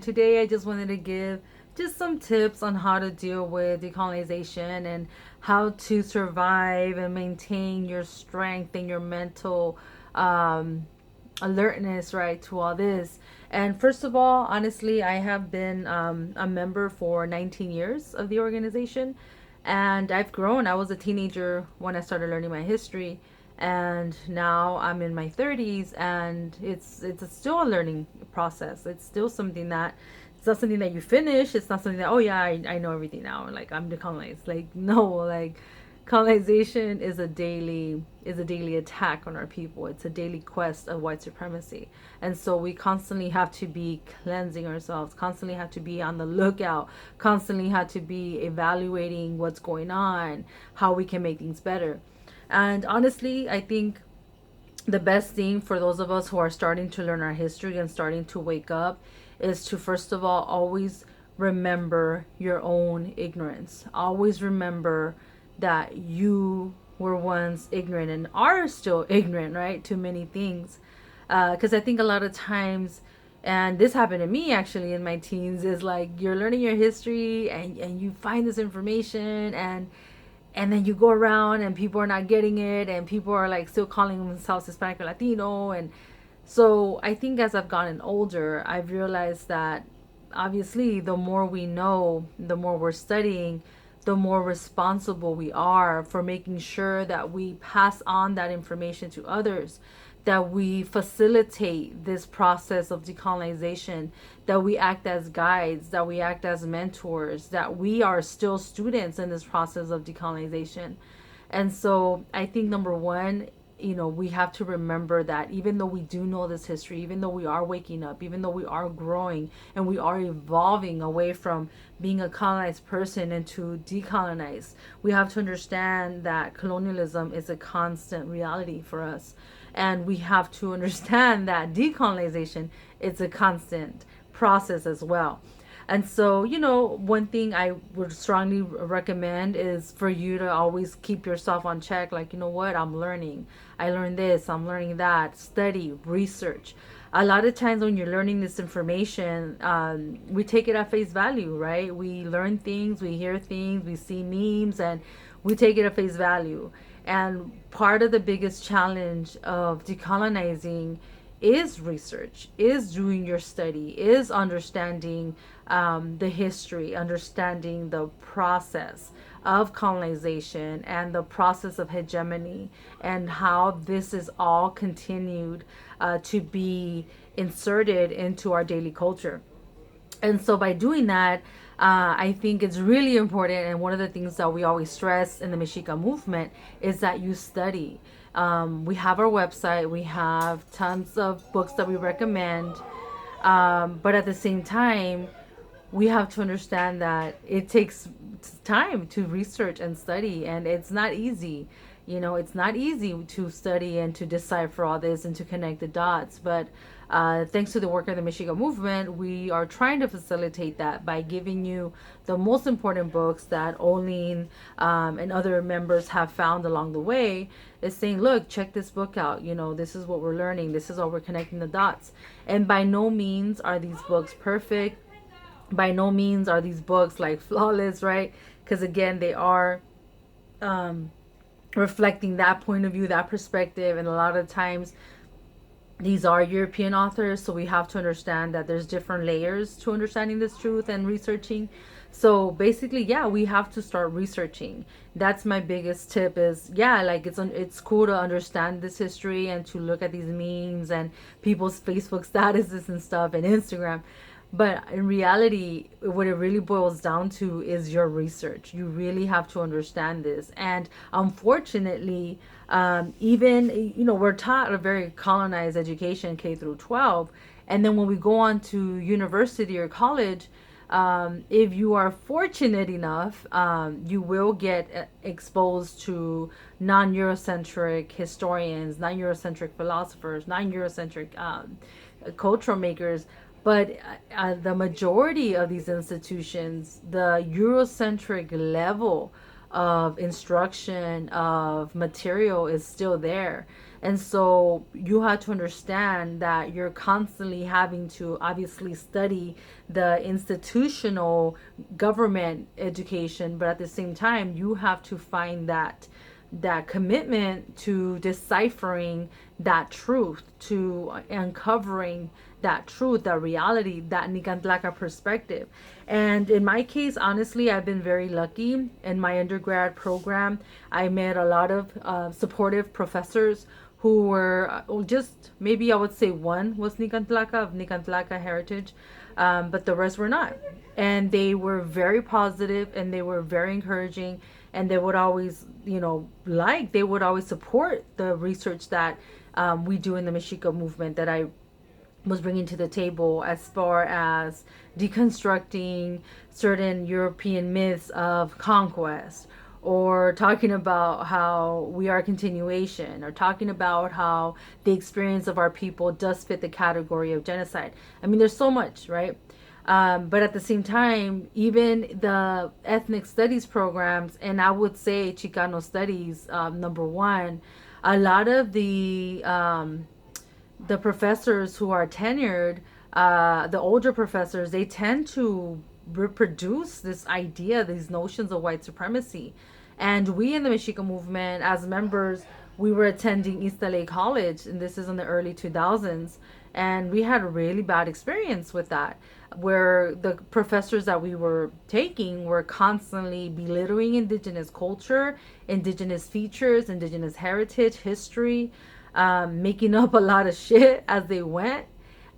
Today I just wanted to give just some tips on how to deal with decolonization and how to survive and maintain your strength and your mental um, alertness, right, to all this. And first of all, honestly, I have been a member for 19 years of the organization, and I've grown. I was a teenager when I started learning my history, and now I'm in my 30s, and still a learning process. It's still something that it's not something that you finish. It's not something that, oh yeah, I know everything now, like I'm decolonized. Like no, like colonization is a daily attack on our people. It's a daily quest of white supremacy. And so we constantly have to be cleansing ourselves, constantly have to be on the lookout, constantly have to be evaluating what's going on, how we can make things better. And honestly, I think the best thing for those of us who are starting to learn our history and starting to wake up is to first of all always remember your own ignorance. Always remember that you were once ignorant and are still ignorant, right, to many things. Because I think a lot of times, and this happened to me actually in my teens, is like you're learning your history and you find this information and then you go around and people are not getting it and people are like still calling themselves Hispanic or Latino. And so I think as I've gotten older, I've realized that obviously the more we know, the more we're studying, the more responsible we are for making sure that we pass on that information to others, that we facilitate this process of decolonization, that we act as guides, that we act as mentors, that we are still students in this process of decolonization. And so I think number one, we have to remember that even though we do know this history, even though we are waking up, even though we are growing and we are evolving away from being a colonized person into decolonized, we have to understand that colonialism is a constant reality for us. And we have to understand that decolonization is a constant process as well. And so, one thing I would strongly recommend is for you to always keep yourself on check. Like, you know what? I'm learning. I learned this. I'm learning that. Study, research. A lot of times when you're learning this information, we take it at face value, right? We learn things, we hear things, we see memes, and we take it at face value. And part of the biggest challenge of decolonizing is research, is doing your study, is understanding the history, understanding the process of colonization and the process of hegemony, and how this is all continued to be inserted into our daily culture. And so by doing that, I think it's really important. And one of the things that we always stress in the Mexica movement is that you study. We have our website, we have tons of books that we recommend. But at the same time, we have to understand that it takes time to research and study, and it's not easy. It's not easy to study and to decipher all this and to connect the dots. But thanks to the work of the Michigan movement, we are trying to facilitate that by giving you the most important books that Olin and other members have found along the way. Is saying, look, check this book out. This is what we're learning. This is how we're connecting the dots. And by no means are these books perfect. By no means are these books like flawless, right? Because again, they are reflecting that point of view, that perspective. And a lot of times these are European authors, so we have to understand that there's different layers to understanding this truth and researching. So basically, yeah, we have to start researching. That's my biggest tip is, yeah, like it's cool to understand this history and to look at these memes and people's Facebook statuses and stuff and Instagram. But in reality, what it really boils down to is your research. You really have to understand this. And unfortunately, even, we're taught a very colonized education, K through 12. And then when we go on to university or college, if you are fortunate enough, you will get exposed to non-Eurocentric historians, non-Eurocentric philosophers, non-Eurocentric cultural makers. But the majority of these institutions, the Eurocentric level of instruction, of material is still there. And so you have to understand that you're constantly having to obviously study the institutional government education, but at the same time, you have to find that commitment to deciphering that truth, to uncovering that truth, that reality, that Nicantlaka perspective. And in my case, honestly, I've been very lucky. In my undergrad program, I met a lot of supportive professors who were just, maybe I would say one was Nicantlaka, of Nicantlaka heritage, but the rest were not. And they were very positive and they were very encouraging, and they would always, they would always support the research that we do in the Mexica movement, that I was bringing to the table, as far as deconstructing certain European myths of conquest, or talking about how we are a continuation, or talking about how the experience of our people does fit the category of genocide. I mean, there's so much, right? But at the same time, even the ethnic studies programs, and I would say Chicano studies, number one, a lot of the professors who are tenured, the older professors, they tend to reproduce this idea, these notions of white supremacy. And we in the Mexica movement, as members, we were attending East LA College, and this is in the early 2000s. And we had a really bad experience with that, where the professors that we were taking were constantly belittling Indigenous culture, Indigenous features, Indigenous heritage, history, making up a lot of shit as they went.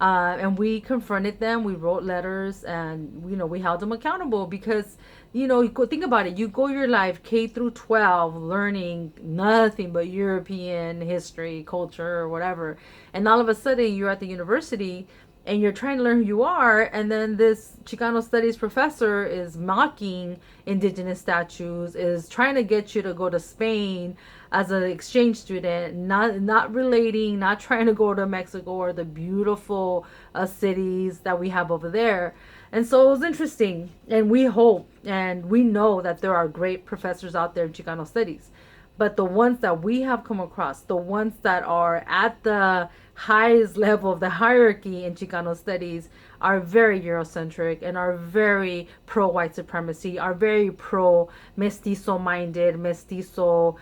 And we confronted them. We wrote letters, and we held them accountable, because think about it. You go your life K through 12 learning nothing but European history, culture, or whatever, and all of a sudden you're at the university and you're trying to learn who you are, and then this Chicano studies professor is mocking Indigenous statues, is trying to get you to go to Spain as an exchange student, not relating, not trying to go to Mexico or the beautiful cities that we have over there. And so it was interesting, and we hope and we know that there are great professors out there in Chicano studies. But the ones that we have come across, the ones that are at the highest level of the hierarchy in Chicano studies, are very Eurocentric and are very pro white supremacy, are very pro mestizo minded, mestizo,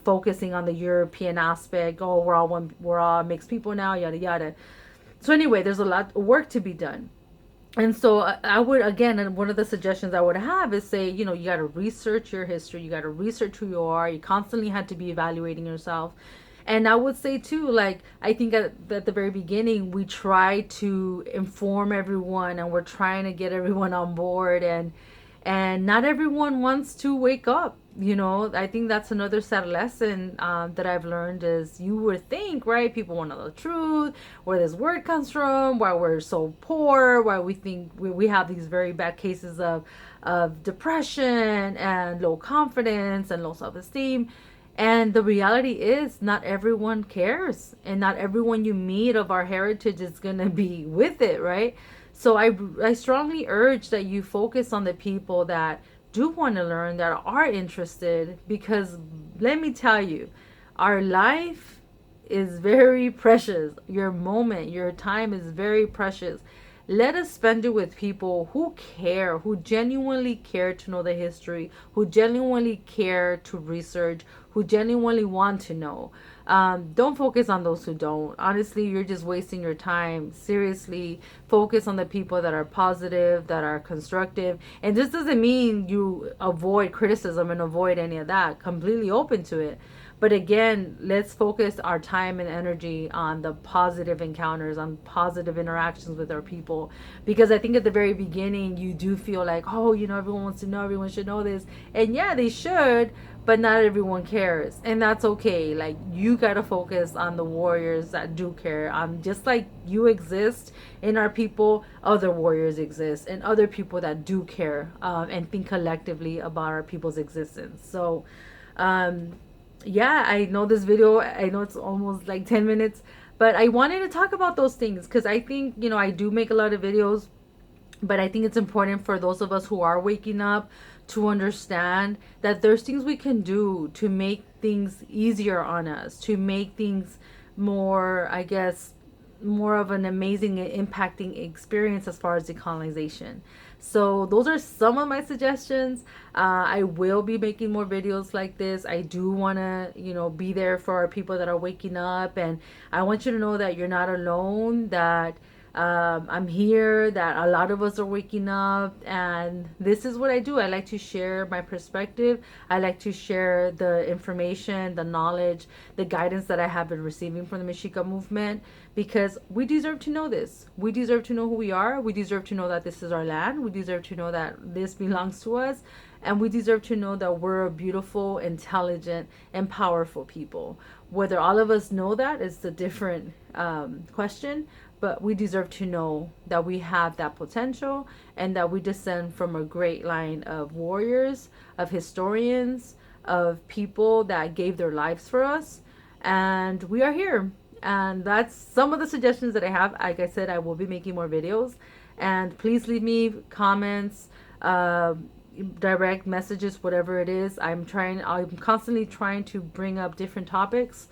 focusing on the European aspect. Oh, we're all mixed people now, yada yada. So anyway, there's a lot of work to be done. And so I would, again, and one of the suggestions I would have is say, you got to research your history. You got to research who you are. You constantly have to be evaluating yourself. And I would say too, like, I think at the very beginning, we try to inform everyone, and we're trying to get everyone on board, and not everyone wants to wake up. I think that's another sad lesson that I've learned, is you would think, right, people want to know the truth, where this word comes from, why we're so poor, why we think we have these very bad cases of depression and low confidence and low self-esteem. And the reality is, not everyone cares, and not everyone you meet of our heritage is going to be with it, right? So I strongly urge that you focus on the people that do want to learn, that are interested, because let me tell you, our life is very precious. Your moment, your time is very precious. Let us spend it with people who care, who genuinely care to know the history, who genuinely care to research, who genuinely want to know. Don't focus on those who don't. Honestly, you're just wasting your time. Seriously, focus on the people that are positive, that are constructive. And this doesn't mean you avoid criticism and avoid any of that. Completely open to it. But again, let's focus our time and energy on the positive encounters, on positive interactions with our people. Because I think at the very beginning, you do feel like, oh, everyone wants to know, everyone should know this. And yeah, they should, but not everyone cares. And that's okay. Like, you got to focus on the warriors that do care. Just like you exist in our people, other warriors exist, and other people that do care, and think collectively about our people's existence. So, yeah, I know this video, I know it's almost like 10 minutes, but I wanted to talk about those things because I think, I do make a lot of videos But I think it's important for those of us who are waking up to understand that there's things we can do to make things easier on us, to make things more, I guess, more of an amazing and impacting experience as far as decolonization. So those are some of my suggestions. I will be making more videos like this. I do want to, be there for our people that are waking up, and I want you to know that you're not alone, that I'm here, that a lot of us are waking up, and this is what I do. I like to share my perspective. I like to share the information, the knowledge, the guidance that I have been receiving from the Mexica movement, because we deserve to know this. We deserve to know who we are. We deserve to know that this is our land. We deserve to know that this belongs to us. And we deserve to know that we're a beautiful, intelligent, and powerful people. Whether all of us know that is a different question, but we deserve to know that we have that potential and that we descend from a great line of warriors, of historians, of people that gave their lives for us. And we are here. And that's some of the suggestions that I have. Like I said, I will be making more videos. And please leave me comments, direct messages, whatever it is. I'm constantly trying to bring up different topics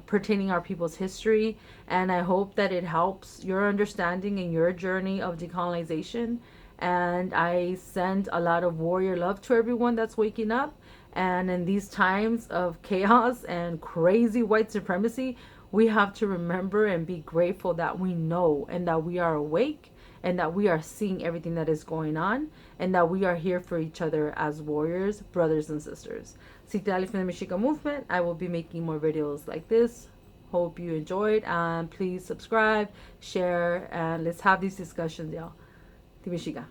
pertaining our people's history, and I hope that it helps your understanding and your journey of decolonization. And I send a lot of warrior love to everyone that's waking up. And in these times of chaos and crazy white supremacy, we have to remember and be grateful that we know and that we are awake and that we are seeing everything that is going on, and that we are here for each other as warriors, brothers and sisters. Citlalli from the Mexica movement. I will be making more videos like this. Hope you enjoyed, and please subscribe, share, and let's have these discussions, y'all. The Mexica.